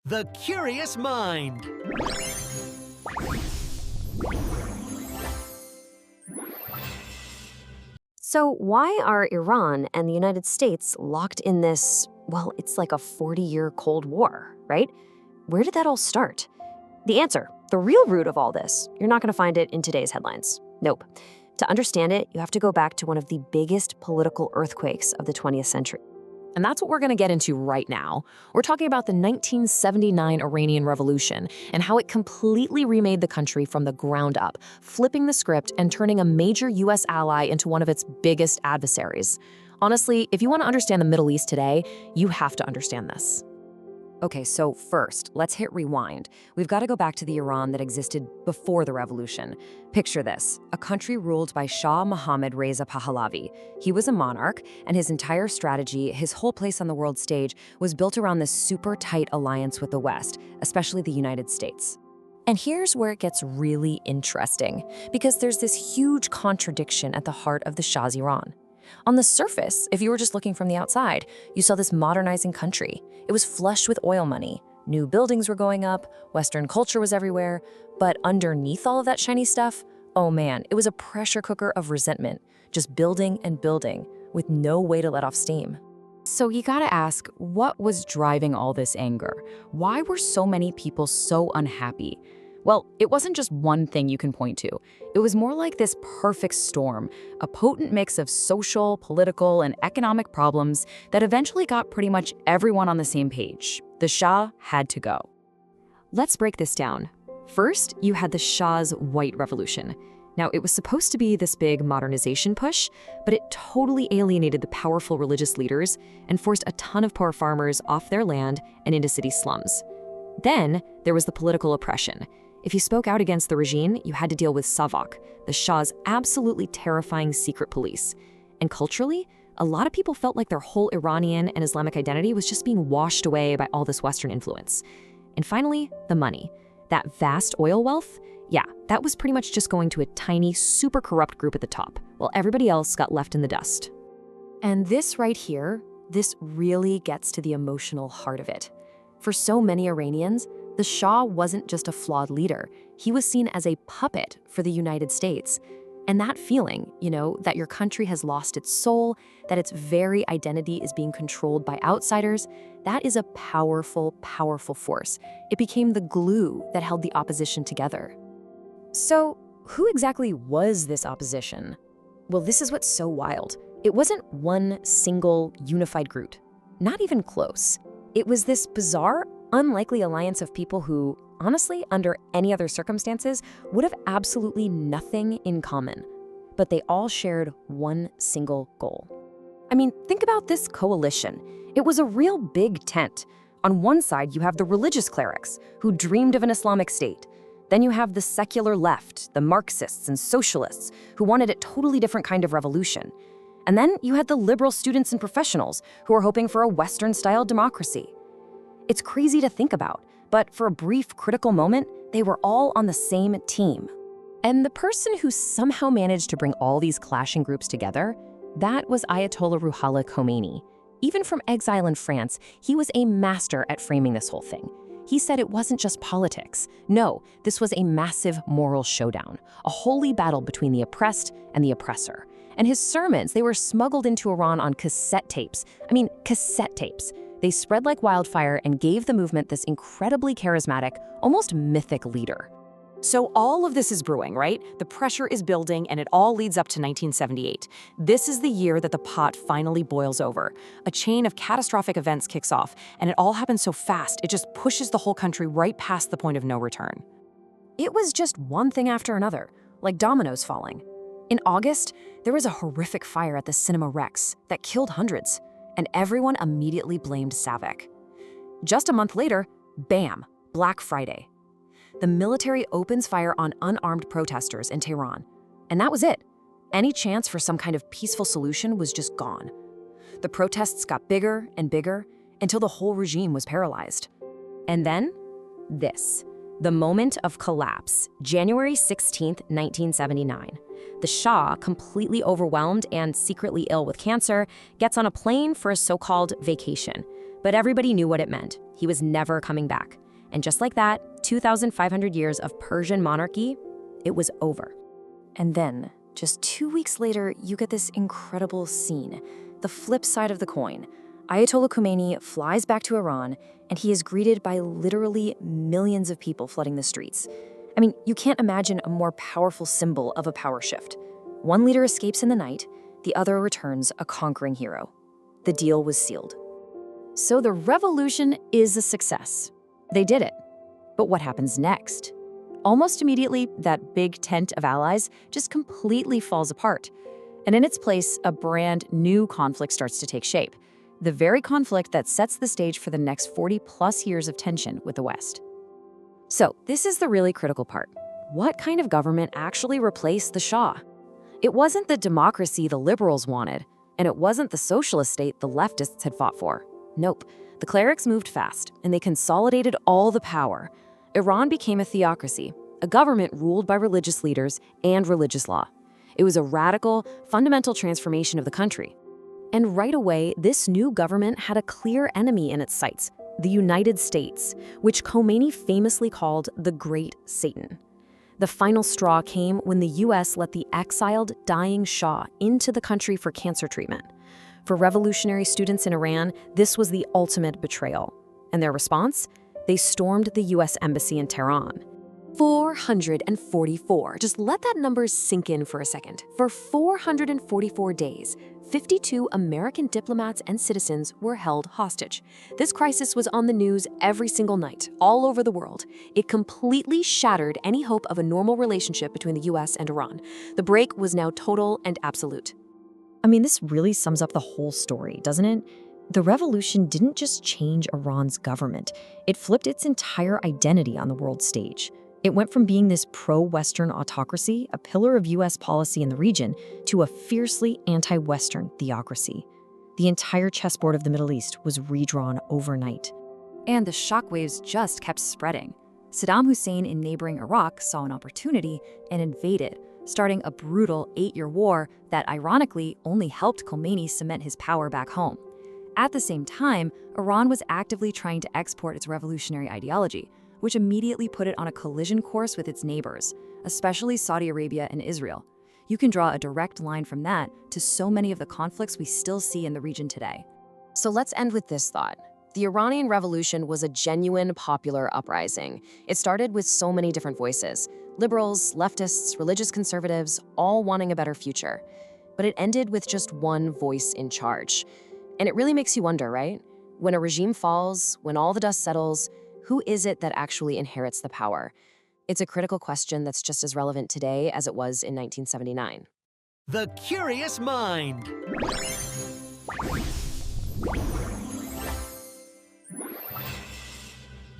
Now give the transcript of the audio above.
The Curious Mind. So why are Iran and the United States locked in this, well, it's like a 40-year Cold War, right? Where did that all start? The answer, the real root of all this, you're not going to find it in today's headlines. Nope. To understand it, you have to go back to one of the biggest political earthquakes of the 20th century. And that's what we're going to get into right now. We're talking about the 1979 Iranian Revolution and how it completely remade the country from the ground up, flipping the script and turning a major U.S. ally into one of its biggest adversaries. Honestly, if you want to understand the Middle East today, you have to understand this. Okay, so first, let's hit rewind. We've got to go back to the Iran that existed before the revolution. Picture this, a country ruled by Shah Mohammad Reza Pahlavi. He was a monarch, and his entire strategy, his whole place on the world stage, was built around this super tight alliance with the West, especially the United States. And here's where it gets really interesting, because there's this huge contradiction at the heart of the Shah's Iran. On the surface, if you were just looking from the outside, you saw this modernizing country. It was flush with oil money. New buildings were going up, Western culture was everywhere. But underneath all of that shiny stuff, oh man, it was a pressure cooker of resentment, just building and building, with no way to let off steam. So you gotta ask, what was driving all this anger? Why were so many people so unhappy? Well, it wasn't just one thing you can point to. It was more like this perfect storm, a potent mix of social, political, and economic problems that eventually got pretty much everyone on the same page. The Shah had to go. Let's break this down. First, you had the Shah's White Revolution. Now, it was supposed to be this big modernization push, but it totally alienated the powerful religious leaders and forced a ton of poor farmers off their land and into city slums. Then, there was the political oppression. If you spoke out against the regime, you had to deal with Savak, the Shah's absolutely terrifying secret police. And culturally, a lot of people felt like their whole Iranian and Islamic identity was just being washed away by all this Western influence. And finally, the money. That vast oil wealth, yeah, that was pretty much just going to a tiny, super corrupt group at the top, while everybody else got left in the dust. And this right here, this really gets to the emotional heart of it. For so many Iranians, the Shah wasn't just a flawed leader. He was seen as a puppet for the United States. And that feeling, that your country has lost its soul, that its very identity is being controlled by outsiders, that is a powerful, powerful force. It became the glue that held the opposition together. So, who exactly was this opposition? Well, this is what's so wild. It wasn't one single, unified group. Not even close. It was this bizarre, unlikely alliance of people who, honestly, under any other circumstances, would have absolutely nothing in common. But they all shared one single goal. I mean, think about this coalition. It was a real big tent. On one side, you have the religious clerics, who dreamed of an Islamic state. Then you have the secular left, the Marxists and socialists, who wanted a totally different kind of revolution. And then you had the liberal students and professionals, who were hoping for a Western-style democracy. It's crazy to think about, but for a brief, critical moment, they were all on the same team. And the person who somehow managed to bring all these clashing groups together, that was Ayatollah Ruhollah Khomeini. Even from exile in France, he was a master at framing this whole thing. He said it wasn't just politics. No, this was a massive moral showdown, a holy battle between the oppressed and the oppressor. And his sermons, they were smuggled into Iran on cassette tapes. Cassette tapes. They spread like wildfire and gave the movement this incredibly charismatic, almost mythic leader. So all of this is brewing, right? The pressure is building, and it all leads up to 1978. This is the year that the pot finally boils over. A chain of catastrophic events kicks off, and it all happens so fast, it just pushes the whole country right past the point of no return. It was just one thing after another, like dominoes falling. In August, there was a horrific fire at the Cinema Rex that killed hundreds, and everyone immediately blamed Savak. Just a month later, bam, Black Friday. The military opens fire on unarmed protesters in Tehran, and that was it. Any chance for some kind of peaceful solution was just gone. The protests got bigger and bigger until the whole regime was paralyzed. And then, this. The moment of collapse, January 16th, 1979. The Shah, completely overwhelmed and secretly ill with cancer, gets on a plane for a so-called vacation. But everybody knew what it meant. He was never coming back. And just like that, 2,500 years of Persian monarchy, it was over. And then, just 2 weeks later, you get this incredible scene. The flip side of the coin. Ayatollah Khomeini flies back to Iran, and he is greeted by literally millions of people flooding the streets. I mean, you can't imagine a more powerful symbol of a power shift. One leader escapes in the night, the other returns a conquering hero. The deal was sealed. So the revolution is a success. They did it. But what happens next? Almost immediately, that big tent of allies just completely falls apart. And in its place, a brand new conflict starts to take shape. The very conflict that sets the stage for the next 40+ years of tension with the West. So this is the really critical part. What kind of government actually replaced the Shah? It wasn't the democracy the liberals wanted, and it wasn't the socialist state the leftists had fought for. Nope. The clerics moved fast, and they consolidated all the power. Iran became a theocracy, a government ruled by religious leaders and religious law. It was a radical, fundamental transformation of the country. And right away, this new government had a clear enemy in its sights, the United States, which Khomeini famously called the Great Satan. The final straw came when the US let the exiled, dying Shah into the country for cancer treatment. For revolutionary students in Iran, this was the ultimate betrayal. And their response? They stormed the US embassy in Tehran. 444. Just let that number sink in for a second. For 444 days, 52 American diplomats and citizens were held hostage. This crisis was on the news every single night, all over the world. It completely shattered any hope of a normal relationship between the US and Iran. The break was now total and absolute. I mean, this really sums up the whole story, doesn't it? The revolution didn't just change Iran's government. It flipped its entire identity on the world stage. It went from being this pro-Western autocracy, a pillar of US policy in the region, to a fiercely anti-Western theocracy. The entire chessboard of the Middle East was redrawn overnight. And the shockwaves just kept spreading. Saddam Hussein in neighboring Iraq saw an opportunity and invaded, starting a brutal 8-year war that ironically only helped Khomeini cement his power back home. At the same time, Iran was actively trying to export its revolutionary ideology, which immediately put it on a collision course with its neighbors, especially Saudi Arabia and Israel. You can draw a direct line from that to so many of the conflicts we still see in the region today. So let's end with this thought. The Iranian Revolution was a genuine popular uprising. It started with so many different voices: liberals, leftists, religious conservatives, all wanting a better future. But it ended with just one voice in charge. And it really makes you wonder, right? When a regime falls, when all the dust settles, who is it that actually inherits the power? It's a critical question that's just as relevant today as it was in 1979. The Curious Mind.